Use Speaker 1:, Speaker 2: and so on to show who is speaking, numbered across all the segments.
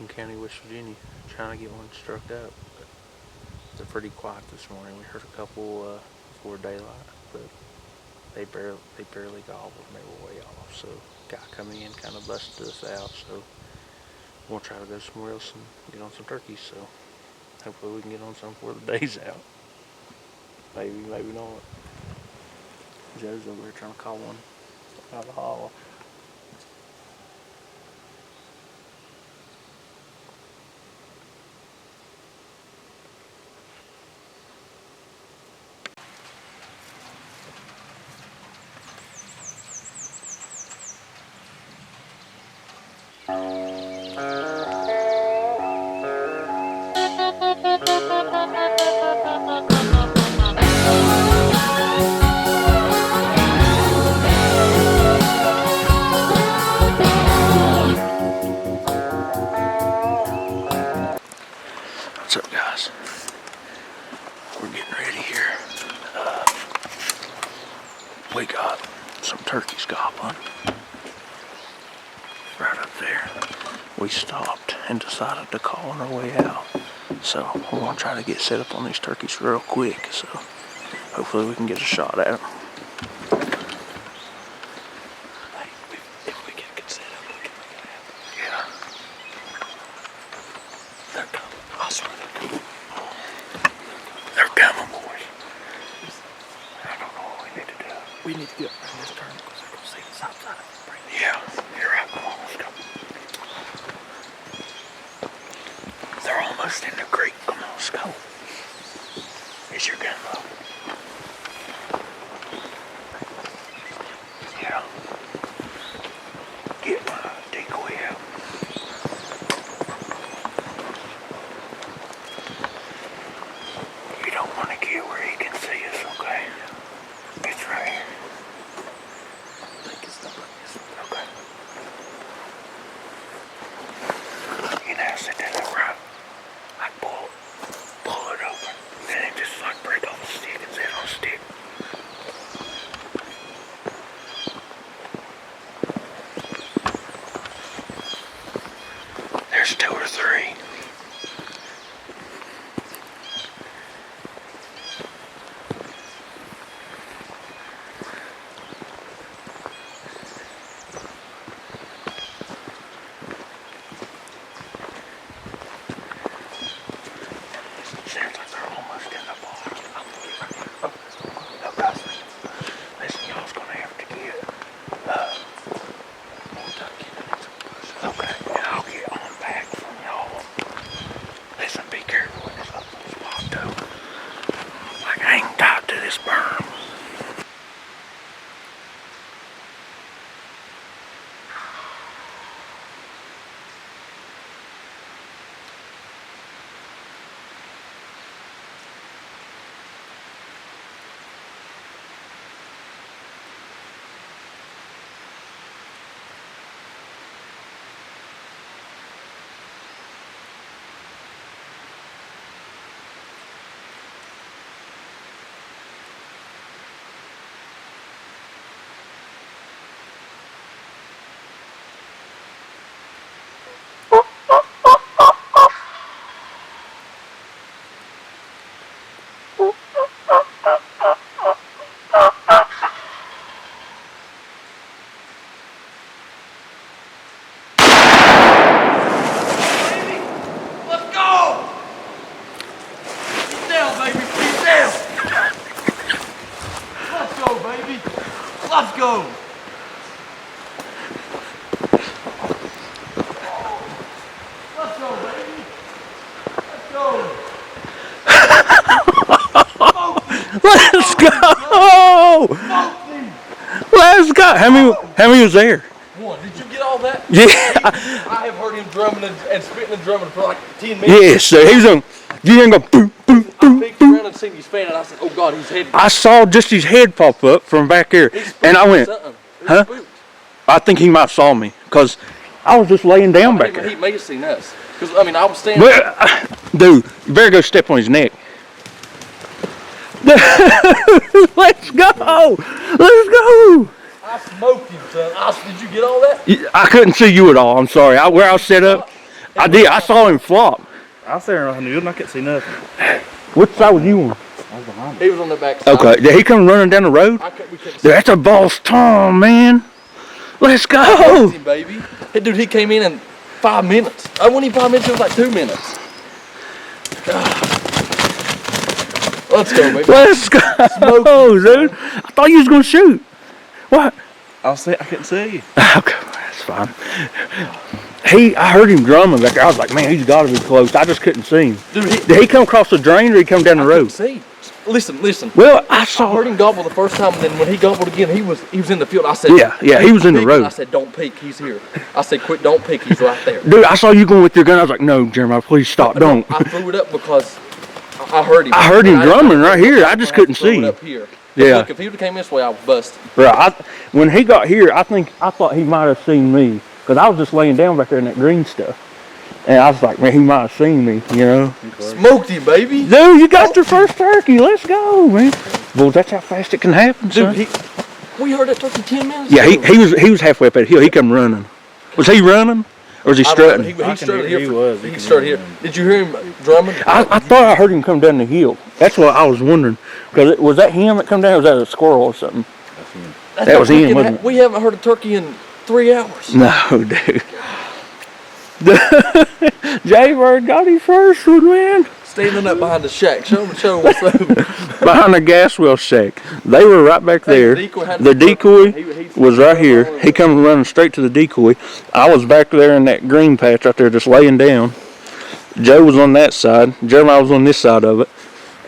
Speaker 1: Logan County, West Virginia, trying to get one struck up. But they're pretty quiet this morning. We heard a couple before daylight, but they barely gobbled and they were way off. So guy coming in kind of busted us out. So we'll try to go somewhere else and get on some turkeys. So hopefully we can get on some before the day's out. Maybe, maybe not. Joe's over there trying to call one out of the hollow. What's up, guys? We're getting ready here. We got some turkeys gobbling right up there. We stopped and decided to call on our way out. So we're gonna try to get set up on these turkeys real quick. So hopefully we can get a shot at them. If we can get set up, we can make it happen. Yeah. They're coming. I swear they're coming. They're coming, boys. I don't know what we need to do. We need to get around this turn because they're gonna see us outside. Yeah, you're right. Come on, let's go. They're almost in the creek. Come on, let's go. Is your gun low? Yeah. Get my decoy out. You don't want to get where he can see us, okay? It's right here. I think it's not like this. Okay. You know, sit that up right. I pull it open. Then it just like break off the stick and sit on a stick. There's 2 or 3. Sounds like they're almost in the bottom. No, guys, listen, y'all's gonna have to get more turkey. Okay, and I'll get on back from y'all. Listen, be careful with this up spot too. Like hang tight to this berm.
Speaker 2: Let's go! Let's go, baby! Let's go!
Speaker 1: Let's go! Let's go! How many was there?
Speaker 2: 1. Did you get all that?
Speaker 1: Yeah.
Speaker 2: I have heard him drumming and spitting and drumming for like 10 minutes.
Speaker 1: Yes, sir. He was on. You ain't gonna boom, boom,
Speaker 2: I
Speaker 1: boom,
Speaker 2: peeked
Speaker 1: boom.
Speaker 2: around and seen his fan, and I said, "Oh God, he's heading."
Speaker 1: I saw just his head pop up from back here, and I went, "Huh?" I think he might have saw me, cause I was just laying down back there.
Speaker 2: He may have seen us, cause I mean I was standing.
Speaker 1: Well, dude, you better go step on his neck. Let's go! Let's go!
Speaker 2: I smoked him, son. Did you get all that?
Speaker 1: I couldn't see you at all. I'm sorry. Where I was set up,
Speaker 3: I did. I saw him flop.
Speaker 4: I was there on the field and I couldn't see nothing.
Speaker 3: Which side was you on?
Speaker 4: I was behind him.
Speaker 2: He was on the back side.
Speaker 3: Okay. Did he come running down the road?
Speaker 2: We couldn't
Speaker 3: Dude,
Speaker 2: see
Speaker 3: that's a boss Tom, man. Let's go.
Speaker 2: him, baby. Hey, dude, he came in 5 minutes. I wasn't even 5 minutes, it was like 2 minutes. Let's go, baby.
Speaker 3: Let's go, dude. I thought you was gonna shoot. What?
Speaker 4: I couldn't see you.
Speaker 3: Okay, that's fine. I heard him drumming back there. I was like, man, he's got to be close. I just couldn't see him.
Speaker 2: Dude,
Speaker 3: Did he come across the drain or did he come down the road?
Speaker 2: See, listen.
Speaker 3: Well, I
Speaker 2: heard him gobble the first time, and then when he gobbled again, he was in the field. I said,
Speaker 3: Yeah, he was in the
Speaker 2: peek.
Speaker 3: road.
Speaker 2: I said, don't peek, he's here. I said, quit, don't peek, he's right there.
Speaker 3: Dude, I saw you going with your gun. I was like, no, Jeremiah, please stop, don't.
Speaker 2: I threw it up because I heard him.
Speaker 3: I heard him drumming right here. I just couldn't see him.
Speaker 2: Up here.
Speaker 3: Yeah.
Speaker 2: Look, if he would have came this way, I would bust.
Speaker 3: Right. When he got here, I thought he might have seen me because I was just laying down back there in that green stuff. And I was like, man, he might have seen me, you know.
Speaker 2: Smoked him, baby.
Speaker 3: Dude, you got your first turkey. Let's go, man. Well, that's how fast it can happen, son.
Speaker 2: Dude, we heard that turkey 10 minutes
Speaker 3: Yeah,
Speaker 2: ago.
Speaker 3: he was halfway up that hill. He come running. Was he running? Or was he strutting?
Speaker 2: He strutted here.
Speaker 4: He
Speaker 2: strutted here. Did you hear him drumming?
Speaker 3: I thought I heard him come down the hill. That's what I was wondering. Because was that him that come down or was that a squirrel or something?
Speaker 4: That's him.
Speaker 3: That was him, wasn't it?
Speaker 2: We haven't heard a turkey in 3 hours.
Speaker 3: No, dude. Jaybird got his first one, man.
Speaker 2: Standing up behind the shack. Show him what's up.
Speaker 3: Behind the GASWELL shack. They were right back there. The decoy was right here. He come running straight to the decoy. I was back there in that green patch right there just laying down. Joe was on that side. Jeremiah was on this side of it.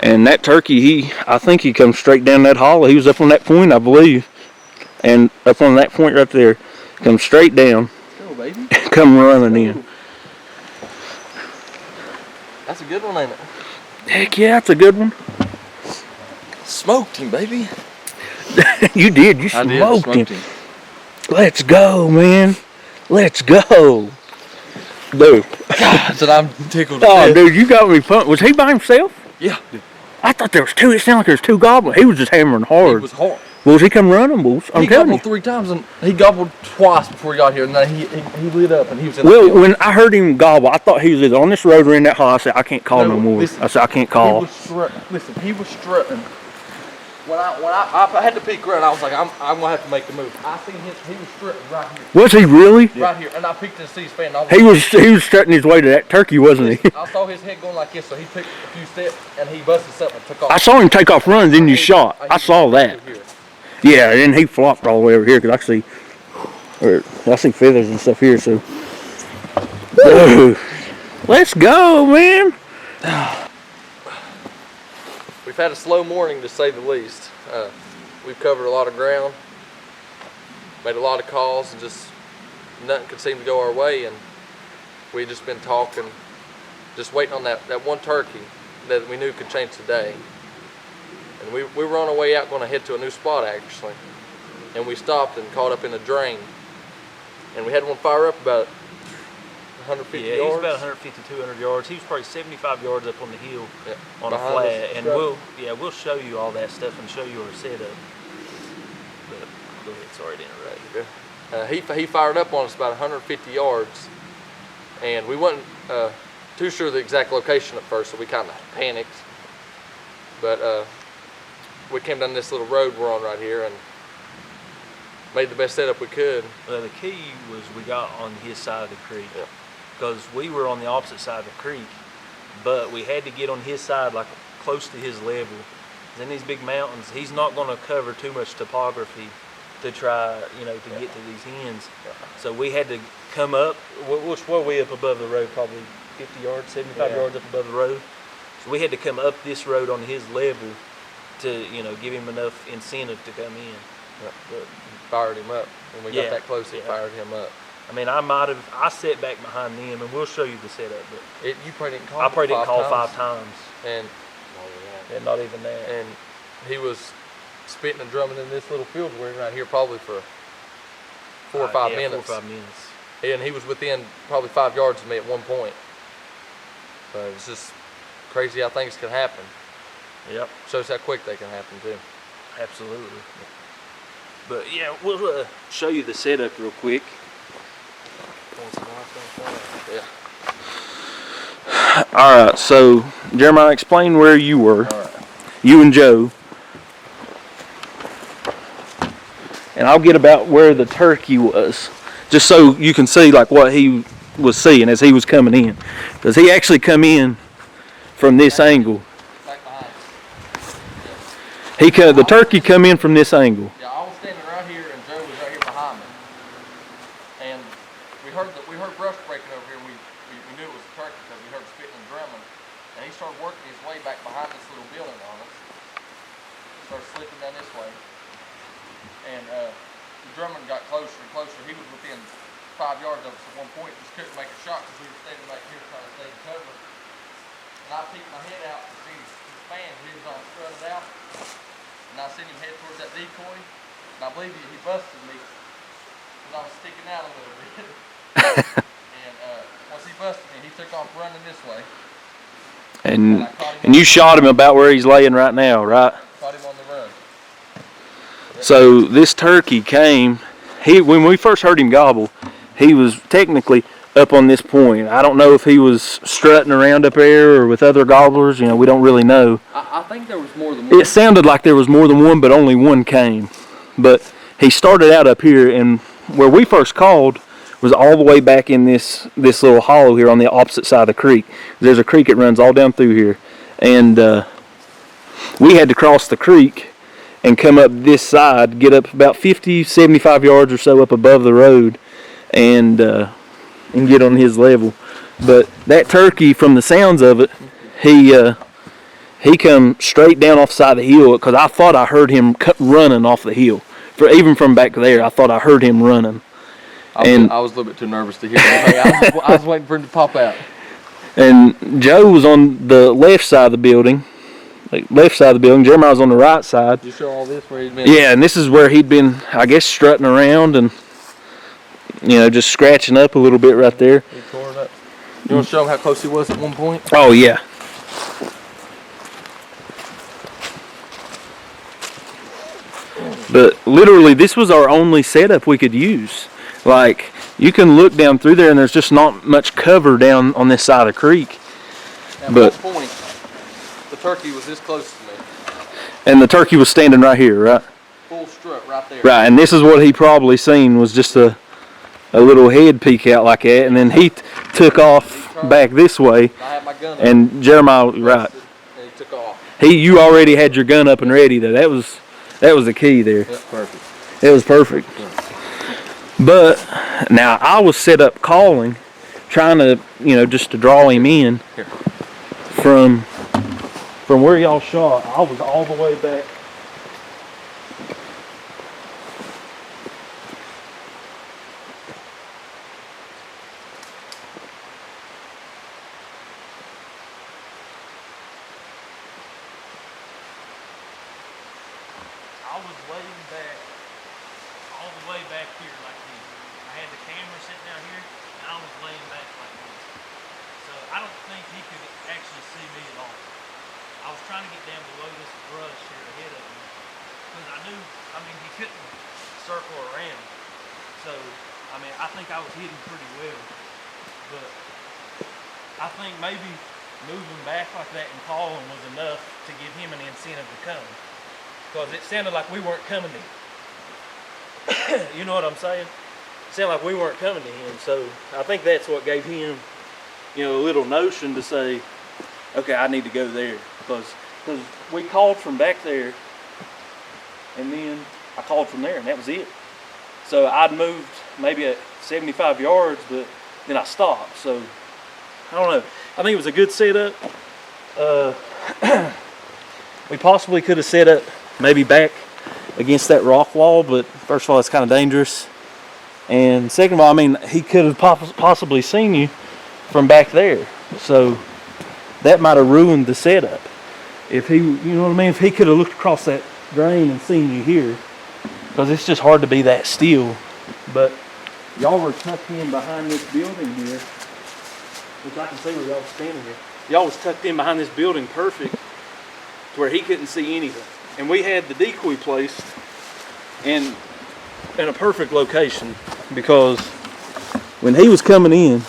Speaker 3: And that turkey, I think he come straight down that hollow. He was up on that point, I believe. And up on that point right there. Come straight down.
Speaker 2: Go, baby.
Speaker 3: Come running in.
Speaker 2: That's a good one, ain't it?
Speaker 3: Heck yeah, that's a good one.
Speaker 2: Smoked him, baby.
Speaker 3: You did. You smoked him. Let's go, man. Let's go. Dude.
Speaker 2: God, said I'm tickled.
Speaker 3: Oh, dude, you got me pumped. Was he by himself?
Speaker 2: Yeah.
Speaker 3: I thought there was two. It sounded like there was two gobblers. He was just hammering hard.
Speaker 2: He was hard.
Speaker 3: Well, was he come running, Bulls? I'm
Speaker 2: He
Speaker 3: telling
Speaker 2: gobbled
Speaker 3: you.
Speaker 2: 3 times, and he gobbled twice before he got here, and then he lit up, and he was in the
Speaker 3: Well,
Speaker 2: field.
Speaker 3: when I heard him gobble, I thought he was either on this road or in that hall. I said, I can't call no more.
Speaker 2: listen,
Speaker 3: I said, I can't call.
Speaker 2: He was strutting. When I had to peek around, I was like, I'm gonna have to make the move. I seen he was strutting right here.
Speaker 3: Was he really?
Speaker 2: Right here, and I peeked to see his fan.
Speaker 3: He was strutting his way to that turkey, wasn't he?
Speaker 2: I saw his head going like this, so he took a few steps, and he busted something and took off.
Speaker 3: I saw him take off running, then you shot. I saw that. Yeah, and he flopped all the way over here because I see feathers and stuff here. So, dude, let's go, man.
Speaker 2: We've had a slow morning, to say the least. We've covered a lot of ground, made a lot of calls, and just nothing could seem to go our way. And we've just been talking, just waiting on that one turkey that we knew could change the day. And we were on our way out, going to head to a new spot actually. And we stopped and caught up in a drain. And we had one fire up about 150 yards.
Speaker 4: Yeah, he's about 150, 200 yards. He was probably 75 yards up on the hill on a
Speaker 2: Behind
Speaker 4: flat.
Speaker 2: us,
Speaker 4: And we'll show you all that stuff and show you our setup. But go ahead, sorry to interrupt.
Speaker 2: He fired up on us about 150 yards. And we wasn't too sure of the exact location at first, so we kind of panicked. But we came down this little road we're on right here and made the best setup we could.
Speaker 4: Well, the key was we got on his side of the creek. Because we were on the opposite side of the creek, but we had to get on his side, like close to his level. In these big mountains, he's not going to cover too much topography to try, to get to these ends. So we had to come up, which were we up above the road, probably 50 yards, 75 yards up above the road. So we had to come up this road on his level to, give him enough incentive to come in.
Speaker 2: But fired him up. When we got that close, he fired him up.
Speaker 4: I mean, I sat back behind them, and we'll show you the setup. But
Speaker 2: you probably didn't call.
Speaker 4: I probably didn't call 5 times,
Speaker 2: and
Speaker 4: not even that.
Speaker 2: And he was spitting and drumming in this little field we're in right here, probably for 4 or 5 minutes.
Speaker 4: 4 or 5 minutes.
Speaker 2: And he was within probably 5 yards of me at one point. So it's just crazy how things can happen.
Speaker 4: Yep.
Speaker 2: Shows how quick they can happen too.
Speaker 4: Absolutely. But yeah, we'll show you the setup real quick.
Speaker 2: Yeah.
Speaker 3: All right, so Jeremiah, explain where you were.
Speaker 2: All right.
Speaker 3: You and Joe. And I'll get about where the turkey was, just so you can see like what he was seeing as he was coming in, because he actually come in from this angle.
Speaker 2: Back behind.
Speaker 3: The turkey come in from this angle.
Speaker 2: Yeah, I was standing right here and Joe was right here behind me. And we heard brush breaking over here. We knew it was a turkey because we heard spitting and drumming. And he started working his way back behind this little building on us. Started slipping down this way. And the drumming got closer and closer. He was within 5 yards of us at one point. Just couldn't make a shot because we were standing back here trying to stay in cover. And I peeked my head out to see his fan. He was all strutted out. And I seen him head towards that decoy. And I believe he busted me because I was sticking out a little bit. And once he busted me, he took off running this way.
Speaker 3: And you shot him about where he's laying right now, right?
Speaker 2: Caught him on the run.
Speaker 3: So this turkey came, when we first heard him gobble, he was technically up on this point. I don't know if he was strutting around up there or with other gobblers, you know, we don't really know.
Speaker 2: I think there was more than one.
Speaker 3: It sounded like there was more than one, but only one came. But he started out up here, and where we first called was all the way back in this little hollow here on the opposite side of the creek. There's a creek that runs all down through here. And we had to cross the creek and come up this side, get up about 50, 75 yards or so up above the road, and get on his level. But that turkey, from the sounds of it, he come straight down off the side of the hill, because I thought I heard him running off the hill. Even from back there, I thought I heard him running.
Speaker 2: I was a little bit too nervous to hear that. I was waiting for him to pop out.
Speaker 3: And Joe was on the left side of the building. Jeremiah was on the right side.
Speaker 2: Did you show all this where he'd been?
Speaker 3: Yeah, and this is where he'd been, I guess, strutting around and, you know, just scratching up a little bit right there.
Speaker 2: He tore it up. You want to show him how close he was at one point?
Speaker 3: Oh, yeah. But literally, this was our only setup we could use. Like, you can look down through there and there's just not much cover down on this side of the creek.
Speaker 2: At one point, the turkey was this close to me.
Speaker 3: And the turkey was standing right here, right?
Speaker 2: Full strut right there.
Speaker 3: Right, and this is what he probably seen, was just a little head peek out like that, and then he took off back this way.
Speaker 2: I had my gun up.
Speaker 3: And Jeremiah, right.
Speaker 2: And he took off.
Speaker 3: You already had your gun up and ready though. That was the key there.
Speaker 2: That's perfect.
Speaker 3: It was perfect. Yeah. But now I was set up calling, trying to, you know, just to draw him in.
Speaker 2: Here.
Speaker 3: From where y'all shot. I was all the way back.
Speaker 4: I was laying back, all the way back here like this. I had the camera sitting down here, and I was laying back like this. So I don't think he could actually see me at all. I was trying to get down below this brush here ahead of me, because I mean, he couldn't circle around. So, I mean, I think I was hitting pretty well. But I think maybe moving back like that and calling was enough to give him an incentive to come. Because it sounded like we weren't coming to him. You know what I'm saying? It sounded like we weren't coming to him. So I think that's what gave him, you know, a little notion to say, okay, I need to go there. Because we called from back there, and then I called from there, and that was it. So I'd moved maybe at 75 yards, but then I stopped. So I don't know. I think it was a good setup. We possibly could have set up maybe back against that rock wall, but first of all, it's kind of dangerous. And second of all, I mean, he could have possibly seen you from back there. So that might have ruined the setup. If he, you know what I mean? If he could have looked across that drain and seen you here, because it's just hard to be that still. But y'all were tucked in behind this building here, which I can see where y'all was standing here. Y'all was tucked in behind this building perfect to where he couldn't see anything. And we had the decoy placed in a perfect location, because when he was coming in,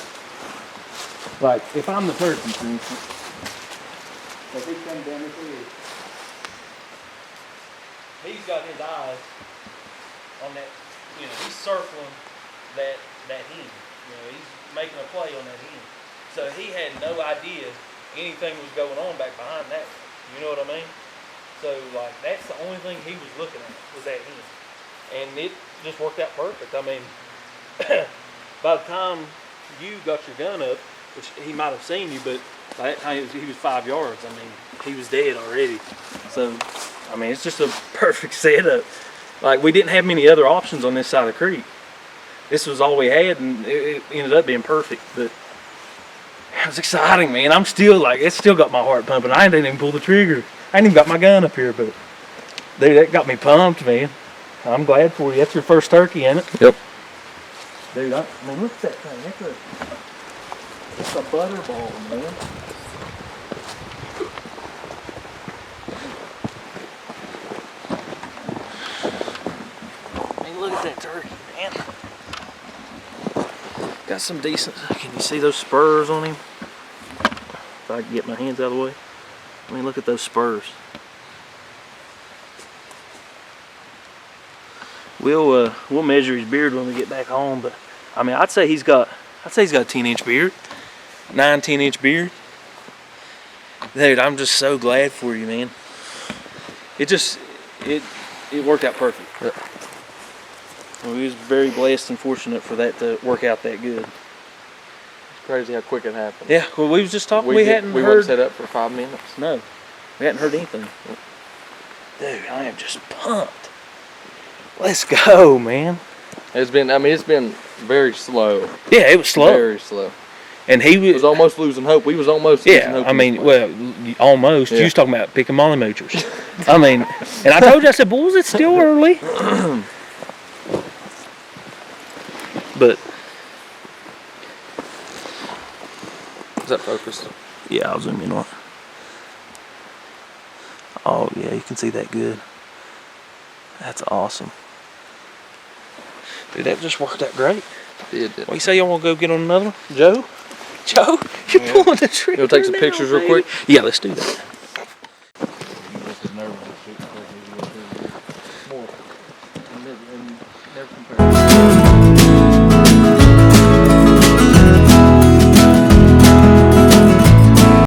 Speaker 1: Like, if I'm the person, for instance, if he comes down this edge,
Speaker 4: He's got his eyes on that, he's circling that hen. He's making a play on that hen. So he had no idea anything was going on back behind that. You know what I mean? So, like, that's the only thing he was looking at was that hen. And it just worked out perfect. I mean, by the time you got your gun up, which he might have seen you, but by that time he was 5 yards. I mean, he was dead already. So, I mean, it's just a perfect setup. Like, we didn't have many other options on this side of the creek. This was all we had, and it ended up being perfect. But it was exciting, man. I'm still like, it's still got my heart pumping. I didn't even pull the trigger. I ain't even got my gun up here, but dude, that got me pumped, man. I'm glad for you. That's your first turkey, ain't it?
Speaker 2: Yep.
Speaker 4: Dude, I mean, look at that thing. That's a butterball, man. I mean, look at that turkey, man. Got some decent. Can you see those spurs on him? If I can get my hands out of the way. I mean, look at those spurs. We'll measure his beard when we get back home, but I mean, I'd say he's got a 10-inch beard, 9-10-inch beard. Dude, I'm just so glad for you, man. It worked out perfect.
Speaker 2: Yep.
Speaker 4: Well, we was very blessed and fortunate for that to work out that good.
Speaker 2: It's crazy how quick it happened.
Speaker 4: Yeah, well, we was just talking. We
Speaker 2: weren't set up for 5 minutes.
Speaker 4: No, we hadn't heard anything. Dude, I am just pumped. Let's go, man.
Speaker 2: It's been very slow.
Speaker 4: Yeah, it was slow.
Speaker 2: Very slow.
Speaker 4: And he
Speaker 2: was almost losing hope. We was almost losing hope.
Speaker 4: I mean, well, almost. Yeah. You was talking about picking molly moochers. I mean, and I told you, I said, boys, it's still early. But
Speaker 2: is that focused?
Speaker 4: Yeah, I'll zoom in on it. Oh yeah, you can see that good. That's awesome. Dude, that just worked out great.
Speaker 2: It did.
Speaker 4: What you say, y'all want to go get on another one? Joe? Joe? You're pulling the trigger.
Speaker 2: You want to take some pictures real quick?
Speaker 4: Yeah, let's do that.